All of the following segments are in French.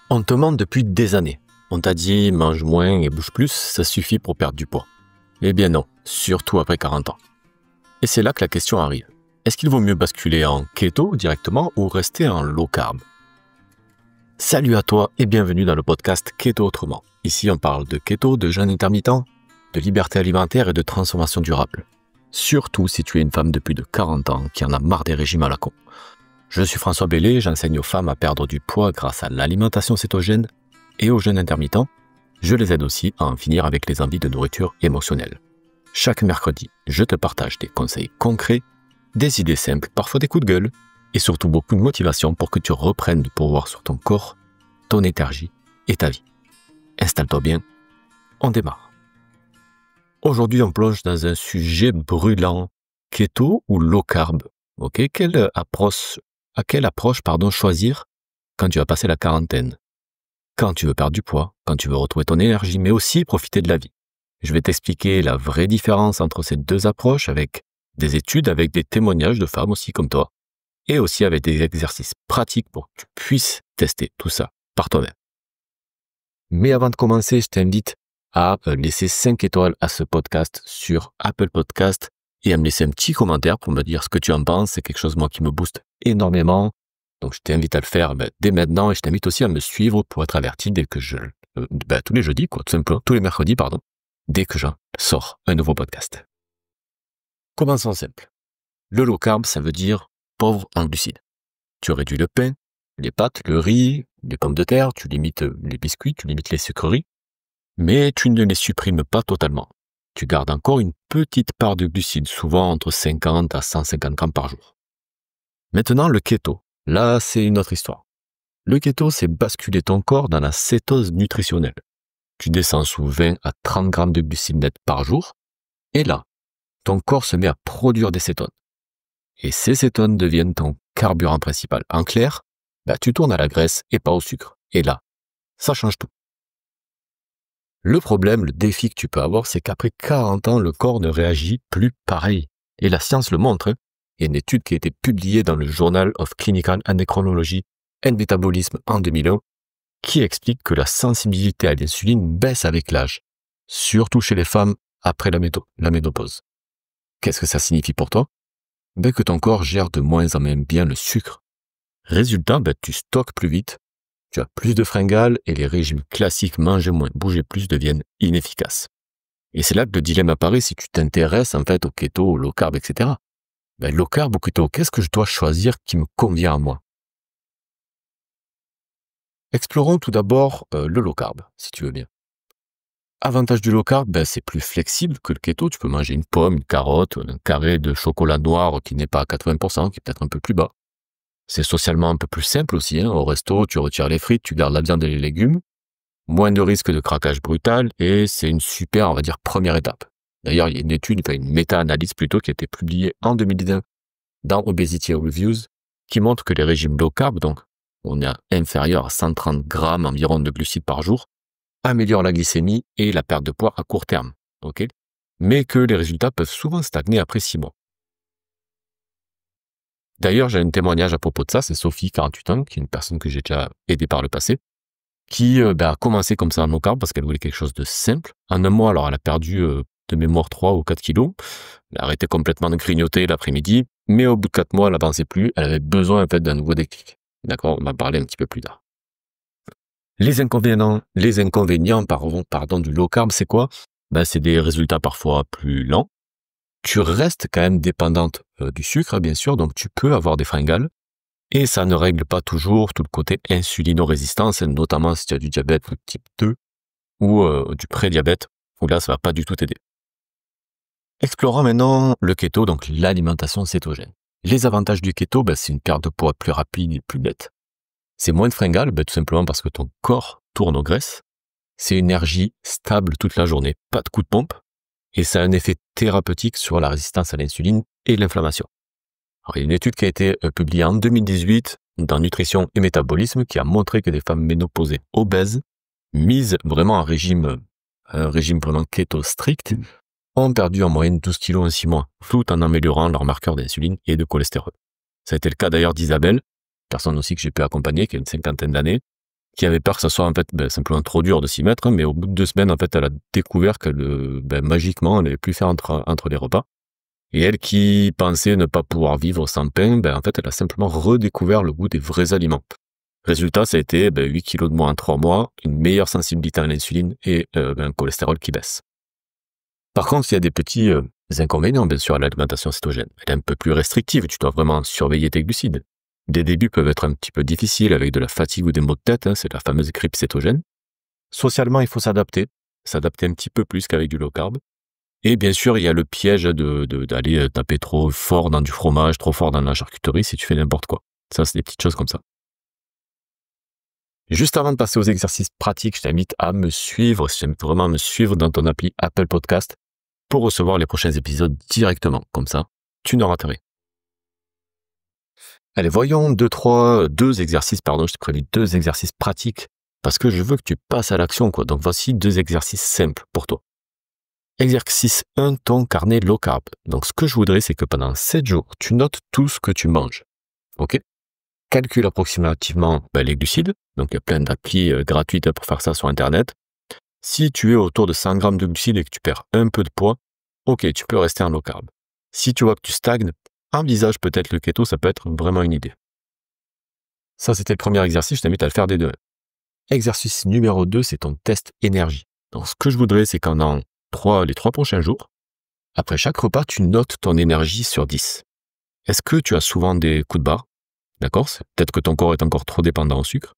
On te ment depuis des années. On t'a dit mange moins et bouge plus, ça suffit pour perdre du poids. Eh bien non, surtout après 40 ans. Et c'est là que la question arrive. Est-ce qu'il vaut mieux basculer en keto directement ou rester en low carb? Salut à toi et bienvenue dans le podcast Keto Autrement. Ici on parle de keto, de jeûne intermittent, de liberté alimentaire et de transformation durable. Surtout si tu es une femme de plus de 40 ans qui en a marre des régimes à la con. Je suis François Bellé, j'enseigne aux femmes à perdre du poids grâce à l'alimentation cétogène et au jeûne intermittent. Je les aide aussi à en finir avec les envies de nourriture émotionnelle. Chaque mercredi, je te partage des conseils concrets, des idées simples, parfois des coups de gueule, et surtout beaucoup de motivation pour que tu reprennes du pouvoir sur ton corps, ton énergie et ta vie. Installe-toi bien, on démarre. Aujourd'hui, on plonge dans un sujet brûlant, keto ou low carb. Ok, à quelle approche choisir quand tu vas passer la quarantaine? Quand tu veux perdre du poids, quand tu veux retrouver ton énergie, mais aussi profiter de la vie. Je vais t'expliquer la vraie différence entre ces deux approches avec des études, avec des témoignages de femmes aussi comme toi, et aussi avec des exercices pratiques pour que tu puisses tester tout ça par toi-même. Mais avant de commencer, je t'invite à laisser 5 étoiles à ce podcast sur Apple Podcast et à me laisser un petit commentaire pour me dire ce que tu en penses. C'est quelque chose, moi, qui me booste énormément. Donc, je t'invite à le faire dès maintenant et je t'invite aussi à me suivre pour être averti dès que tous les jeudis, tout simplement, tous les mercredis, dès que je sors un nouveau podcast. Commençons simple. Le low carb, ça veut dire pauvre en glucides. Tu réduis le pain, les pâtes, le riz, les pommes de terre, tu limites les biscuits, tu limites les sucreries, mais tu ne les supprimes pas totalement. Tu gardes encore une petite part de glucides, souvent entre 50 à 150 grammes par jour. Maintenant, le keto. Là, c'est une autre histoire. Le keto, c'est basculer ton corps dans la cétose nutritionnelle. Tu descends sous 20 à 30 grammes de glucides nets par jour, et là, ton corps se met à produire des cétones. Et ces cétones deviennent ton carburant principal. En clair, tu tournes à la graisse et pas au sucre. Et là, ça change tout. Le problème, le défi que tu peux avoir, c'est qu'après 40 ans, le corps ne réagit plus pareil. Et la science le montre. Il y a une étude qui a été publiée dans le Journal of Clinical Endocrinology and Metabolism en 2001 qui explique que la sensibilité à l'insuline baisse avec l'âge, surtout chez les femmes après la ménopause. Qu'est-ce que ça signifie pour toi? Que ton corps gère de moins en moins bien le sucre. Résultat, tu stockes plus vite, tu as plus de fringales et les régimes classiques manger moins, bouger plus deviennent inefficaces. Et c'est là que le dilemme apparaît si tu t'intéresses en fait au keto, au low carb, etc. Low carb ou keto, qu'est-ce que je dois choisir qui me convient à moi? Explorons tout d'abord le low carb, si tu veux bien. Avantage du low carb, c'est plus flexible que le keto. Tu peux manger une pomme, une carotte, un carré de chocolat noir qui n'est pas à 80%, qui est peut-être un peu plus bas. C'est socialement un peu plus simple aussi. Au resto, tu retires les frites, tu gardes la viande et les légumes. Moins de risque de craquage brutal et c'est une super, on va dire, première étape. D'ailleurs, il y a une méta-analyse plutôt qui a été publiée en 2019 dans Obesity Reviews qui montre que les régimes low carb, donc on est inférieur à 130 grammes environ de glucides par jour, améliorent la glycémie et la perte de poids à court terme. Mais que les résultats peuvent souvent stagner après 6 mois. D'ailleurs, j'ai un témoignage à propos de ça, c'est Sophie, 48 ans, qui est une personne que j'ai déjà aidée par le passé, qui a commencé comme ça en low carb parce qu'elle voulait quelque chose de simple. En un mois, alors elle a perdu de mémoire 3 ou 4 kilos. Elle a arrêté complètement de grignoter l'après-midi, mais au bout de 4 mois, elle n'avançait plus. Elle avait besoin en fait d'un nouveau déclic. D'accord, on va en parler un petit peu plus tard. Les inconvénients du low carb, c'est quoi? C'est des résultats parfois plus lents. Tu restes quand même dépendante du sucre, bien sûr, donc tu peux avoir des fringales. Et ça ne règle pas toujours tout le côté insulino-résistance, notamment si tu as du diabète type 2 ou du prédiabète, où là, ça va pas du tout t'aider. Explorons maintenant le keto, donc l'alimentation cétogène. Les avantages du keto, c'est une perte de poids plus rapide et plus nette. C'est moins de fringales, tout simplement parce que ton corps tourne aux graisses. C'est une énergie stable toute la journée, pas de coup de pompe. Et ça a un effet thérapeutique sur la résistance à l'insuline et l'inflammation. Alors, il y a une étude qui a été publiée en 2018 dans Nutrition et Métabolisme qui a montré que des femmes ménopausées obèses, mises vraiment à un régime vraiment keto strict, ont perdu en moyenne 12 kilos en 6 mois, tout en améliorant leurs marqueurs d'insuline et de cholestérol. Ça a été le cas d'ailleurs d'Isabelle, personne aussi que j'ai pu accompagner, qui a une 50aine d'années, qui avait peur que ça soit en fait simplement trop dur de s'y mettre, hein, mais au bout de 2 semaines, en fait, elle a découvert que magiquement, elle n'avait plus faire entre les repas. Et elle qui pensait ne pas pouvoir vivre sans pain, en fait, elle a simplement redécouvert le goût des vrais aliments. Résultat, ça a été 8 kilos de moins en 3 mois, une meilleure sensibilité à l'insuline et un cholestérol qui baisse. Par contre, il y a des petits inconvénients, bien sûr, à l'alimentation cétogène. Elle est un peu plus restrictive, tu dois vraiment surveiller tes glucides. Des débuts peuvent être un petit peu difficiles avec de la fatigue ou des maux de tête, hein, c'est la fameuse grippe cétogène. Socialement, il faut s'adapter un petit peu plus qu'avec du low carb. Et bien sûr, il y a le piège d'aller taper trop fort dans du fromage, trop fort dans la charcuterie si tu fais n'importe quoi. Ça, c'est des petites choses comme ça. Juste avant de passer aux exercices pratiques, je t'invite à me suivre, si tu aimes vraiment me suivre dans ton appli Apple Podcast pour recevoir les prochains épisodes directement. Comme ça, tu n'auras rates rien. Allez, voyons deux exercices, je t'ai prévu 2 exercices pratiques parce que je veux que tu passes à l'action, quoi. Donc, voici 2 exercices simples pour toi. Exercice 1, ton carnet low carb. Donc, ce que je voudrais, c'est que pendant 7 jours, tu notes tout ce que tu manges. OK? Calcule approximativement les glucides. Donc, il y a plein d'applis gratuites pour faire ça sur Internet. Si tu es autour de 100 grammes de glucides et que tu perds un peu de poids, OK, tu peux rester en low carb. Si tu vois que tu stagnes, envisage peut-être le keto, ça peut être vraiment une idée. Ça, c'était le premier exercice, je t'invite à le faire des 2. Exercice numéro 2, c'est ton test énergie. Donc, ce que je voudrais, c'est qu'en les 3 prochains jours, après chaque repas, tu notes ton énergie sur 10. Est-ce que tu as souvent des coups de barre? D'accord? C'est peut-être que ton corps est encore trop dépendant au sucre.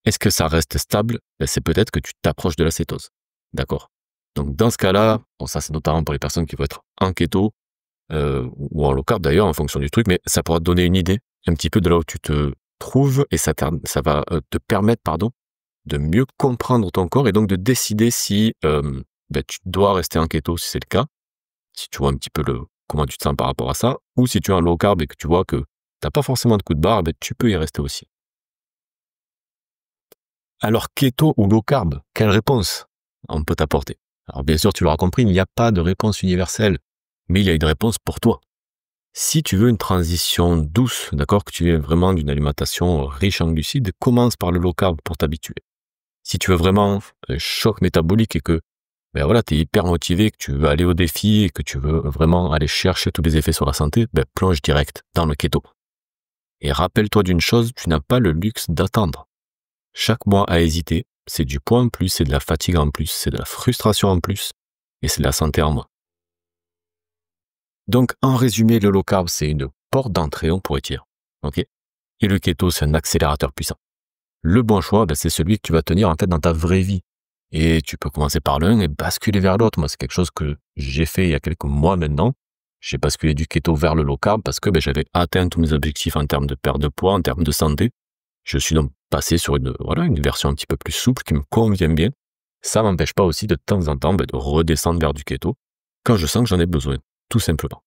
Est-ce que ça reste stable? C'est peut-être que tu t'approches de la cétose. D'accord? Donc, dans ce cas-là, ça c'est notamment pour les personnes qui vont être en keto, ou en low carb d'ailleurs, en fonction du truc, mais ça pourra te donner une idée un petit peu de là où tu te trouves et ça va te permettre, de mieux comprendre ton corps et donc de décider si tu dois rester en keto si c'est le cas, si tu vois un petit peu comment tu te sens par rapport à ça, ou si tu es en low carb et que tu vois que tu n'as pas forcément de coup de barre, tu peux y rester aussi. Alors keto ou low carb, quelle réponse on peut t'apporter? Alors bien sûr, tu l'auras compris, il n'y a pas de réponse universelle, mais il y a une réponse pour toi. Si tu veux une transition douce, d'accord, que tu veux vraiment d'une alimentation riche en glucides, commence par le low carb pour t'habituer. Si tu veux vraiment un choc métabolique et que tu es hyper motivé, que tu veux aller au défi et que tu veux vraiment aller chercher tous les effets sur la santé, plonge direct dans le keto. Et rappelle-toi d'une chose, tu n'as pas le luxe d'attendre. Chaque mois à hésiter, c'est du poids en plus, c'est de la fatigue en plus, c'est de la frustration en plus, et c'est de la santé en moins. Donc, en résumé, le low carb, c'est une porte d'entrée, on pourrait dire. Ok? Et le keto, c'est un accélérateur puissant. Le bon choix, c'est celui que tu vas tenir en tête dans ta vraie vie. Et tu peux commencer par l'un et basculer vers l'autre. Moi, c'est quelque chose que j'ai fait il y a quelques mois maintenant. J'ai basculé du keto vers le low carb parce que j'avais atteint tous mes objectifs en termes de perte de poids, en termes de santé. Je suis donc passé sur une version un petit peu plus souple qui me convient bien. Ça m'empêche pas aussi de temps en temps de redescendre vers du keto quand je sens que j'en ai besoin, tout simplement.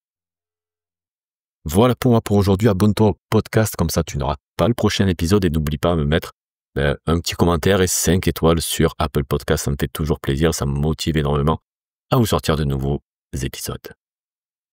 Voilà pour moi pour aujourd'hui. Abonne-toi au podcast, comme ça tu n'auras pas le prochain épisode et n'oublie pas de me mettre un petit commentaire et 5 étoiles sur Apple Podcast. Ça me fait toujours plaisir, ça me motive énormément à vous sortir de nouveaux épisodes.